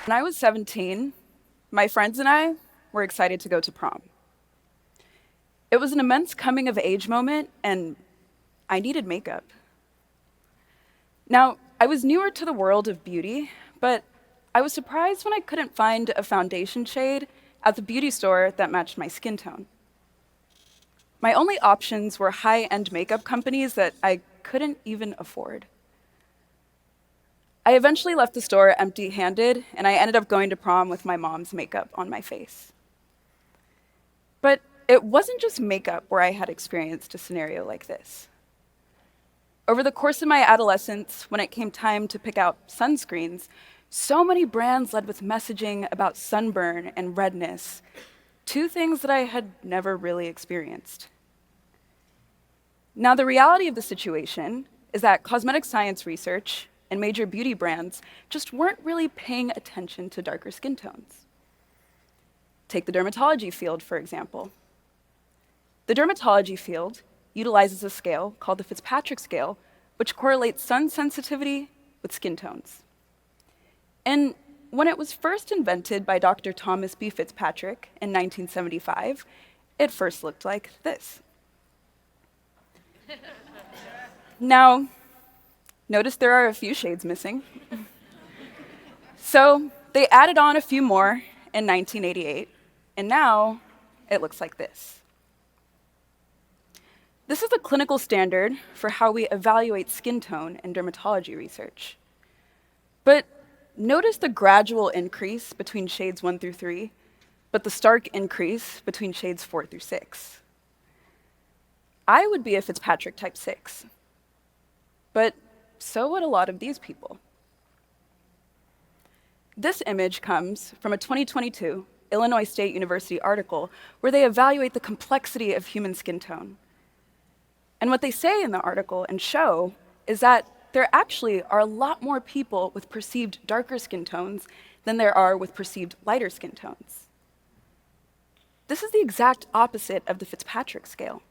When I was 17, my friends and I were excited to go to prom. It was an immense coming of age moment, and I needed makeup. Now, I was newer to the world of beauty, but I was surprised when I couldn't find a foundation shade at the beauty store that matched my skin tone. My only options were high-end makeup companies that I couldn't even afford. I eventually left the store empty-handed, and I ended up going to prom with my mom's makeup on my face. But it wasn't just makeup where I had experienced a scenario like this. Over the course of my adolescence, when it came time to pick out sunscreens, so many brands led with messaging about sunburn and redness, two things that I had never really experienced. Now, the reality of the situation is that cosmetic science research and major beauty brands just weren't really paying attention to darker skin tones. Take the dermatology field, for example. The dermatology field utilizes a scale called the Fitzpatrick scale, which correlates sun sensitivity with skin tones. And when it was first invented by Dr. Thomas B. Fitzpatrick in 1975, it first looked like this. Now, notice there are a few shades missing. So they added on a few more in 1988, and now it looks like this. This is a clinical standard for how we evaluate skin tone in dermatology research. But notice the gradual increase between shades 1 through 3, but the stark increase between shades 4 through 6. I would be a Fitzpatrick type 6, but so would a lot of these people. This image comes from a 2022 Illinois State University article where they evaluate the complexity of human skin tone. And what they say in the article and show is that there actually are a lot more people with perceived darker skin tones than there are with perceived lighter skin tones. This is the exact opposite of the Fitzpatrick scale,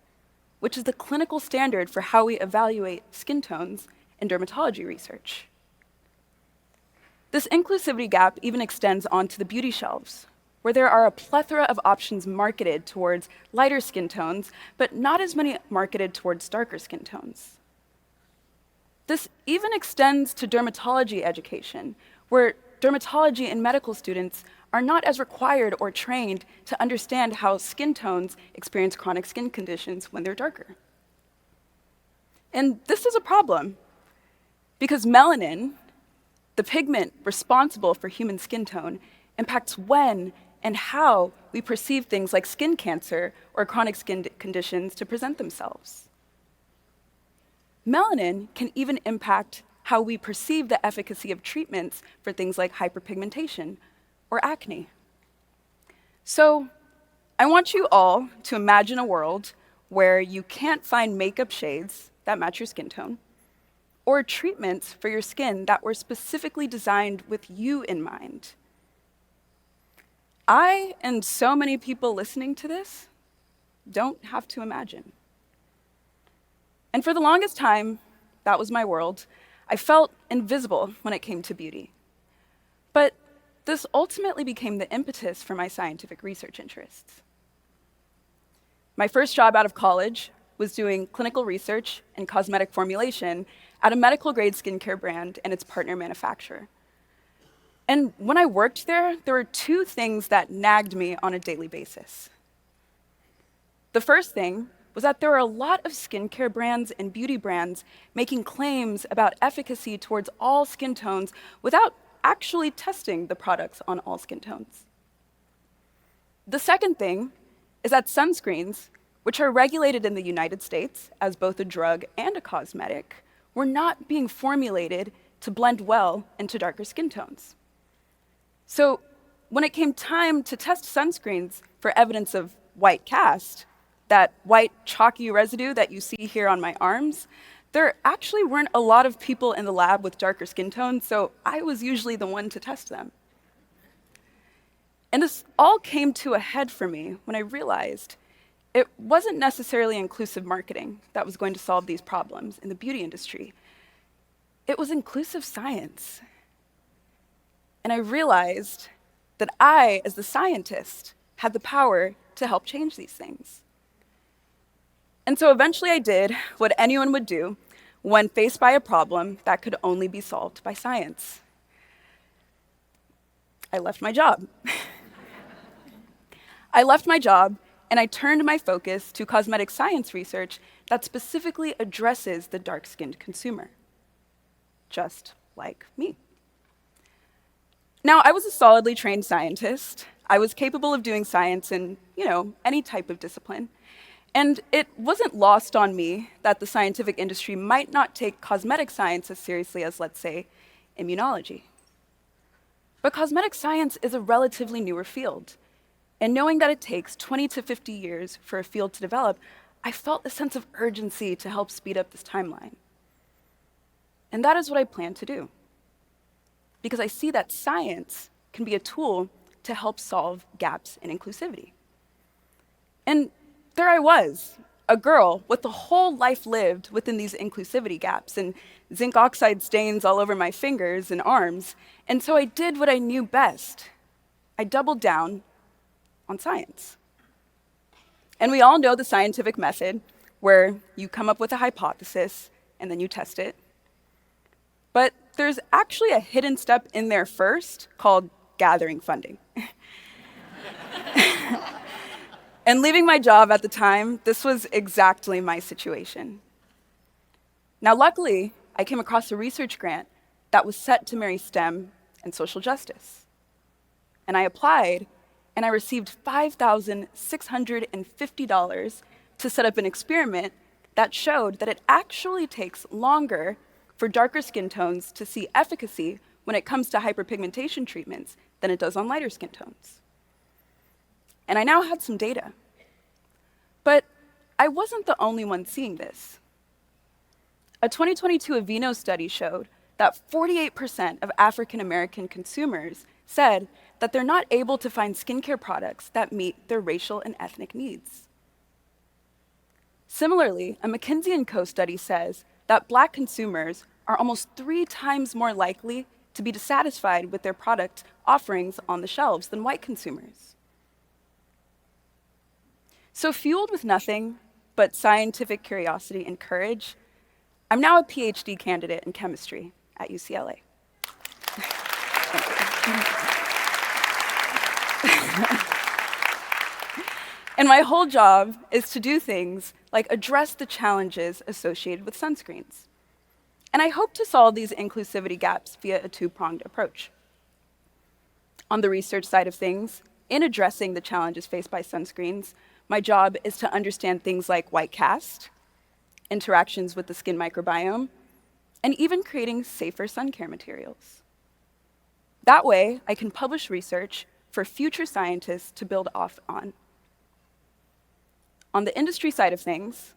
which is the clinical standard for how we evaluate skin tones in dermatology research. This inclusivity gap even extends onto the beauty shelves, where there are a plethora of options marketed towards lighter skin tones, but not as many marketed towards darker skin tones. This even extends to dermatology education, where dermatology and medical students are not as required or trained to understand how skin tones experience chronic skin conditions when they're darker. And this is a problem, because melanin, the pigment responsible for human skin tone, impacts when and how we perceive things like skin cancer or chronic skin conditions to present themselves. Melanin can even impact how we perceive the efficacy of treatments for things like hyper-pigmentation or acne. So I want you all to imagine a world where you can't find makeup shades that match your skin tone, or treatments for your skin that were specifically designed with you in mind. I, and so many people listening to this, don't have to imagine. And for the longest time, that was my world. I felt invisible when it came to beauty. But this ultimately became the impetus for my scientific research interests. My first job out of college was doing clinical research and cosmetic formulation at a medical-grade skincare brand and its partner manufacturer. And when I worked there were two things that nagged me on a daily basis. The first thing was that there are a lot of skincare brands and beauty brands making claims about efficacy towards all skin tones without actually testing the products on all skin tones. The second thing is that sunscreens, which are regulated in the United States as both a drug and a cosmetic, were not being formulated to blend well into darker skin tones. So when it came time to test sunscreens for evidence of white cast, that white chalky residue that you see here on my arms, there actually weren't a lot of people in the lab with darker skin tones, so I was usually the one to test them. And this all came to a head for me when I realized it wasn't necessarily inclusive marketing that was going to solve these problems in the beauty industry. It was inclusive science. And I realized that I, as the scientist, had the power to help change these things. And so eventually I did what anyone would do when faced by a problem that could only be solved by science. I left my job. I left my job and I turned my focus to cosmetic science research that specifically addresses the dark-skinned consumer, just like me. Now, I was a solidly trained scientist. I was capable of doing science in, any type of discipline. And it wasn't lost on me that the scientific industry might not take cosmetic science as seriously as, let's say, immunology. But cosmetic science is a relatively newer field. And knowing that it takes 20 to 50 years for a field to develop, I felt a sense of urgency to help speed up this timeline. And that is what I plan to do. Because I see that science can be a tool to help solve gaps in inclusivity. And there I was, a girl with a whole life lived within these inclusivity gaps and zinc oxide stains all over my fingers and arms. And so I did what I knew best. I doubled down on science. And we all know the scientific method where you come up with a hypothesis and then you test it. But there's actually a hidden step in there first called gathering funding. And leaving my job at the time, this was exactly my situation. Now, luckily, I came across a research grant that was set to marry STEM and social justice. And I applied, and I received $5,650 to set up an experiment that showed that it actually takes longer for darker skin tones to see efficacy when it comes to hyperpigmentation treatments than it does on lighter skin tones. And I now had some data. But I wasn't the only one seeing this. A 2022 Aveeno study showed that 48% of African-American consumers said that they're not able to find skincare products that meet their racial and ethnic needs. Similarly, a McKinsey & Co. study says that Black consumers are almost 3 times more likely to be dissatisfied with their product offerings on the shelves than white consumers. So fueled with nothing but scientific curiosity and courage, I'm now a PhD candidate in chemistry at UCLA. And my whole job is to do things like address the challenges associated with sunscreens. And I hope to solve these inclusivity gaps via a 2-pronged approach. On the research side of things, in addressing the challenges faced by sunscreens, my job is to understand things like white cast, interactions with the skin microbiome, and even creating safer sun care materials. That way, I can publish research for future scientists to build off on. On the industry side of things,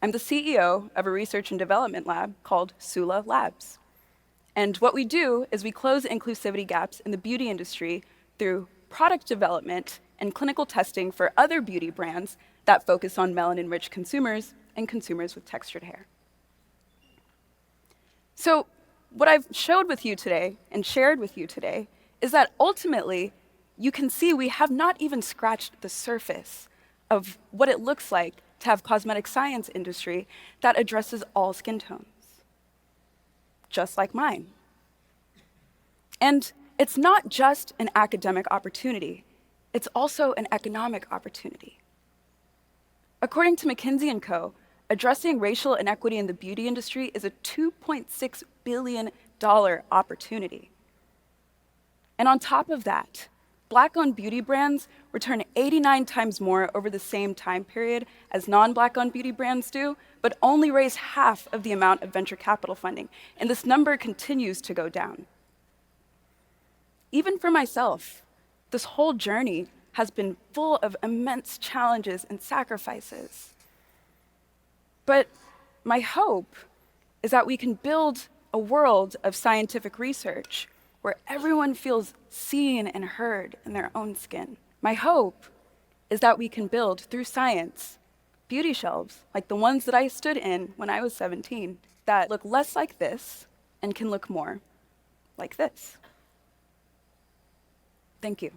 I'm the CEO of a research and development lab called Sula Labs. And what we do is we close inclusivity gaps in the beauty industry through product development and clinical testing for other beauty brands that focus on melanin-rich consumers and consumers with textured hair. So what I've showed with you today and shared with you today is that ultimately, you can see we have not even scratched the surface of what it looks like to have cosmetic science industry that addresses all skin tones, just like mine. And it's not just an academic opportunity, it's also an economic opportunity. According to McKinsey & Co., addressing racial inequity in the beauty industry is a $2.6 billion opportunity. And on top of that, Black-owned beauty brands return 89 times more over the same time period as non-Black-owned beauty brands do, but only raise half of the amount of venture capital funding. And this number continues to go down. Even for myself, this whole journey has been full of immense challenges and sacrifices. But my hope is that we can build a world of scientific research where everyone feels seen and heard in their own skin. My hope is that we can build, through science, beauty shelves like the ones that I stood in when I was 17 that look less like this and can look more like this. Thank you.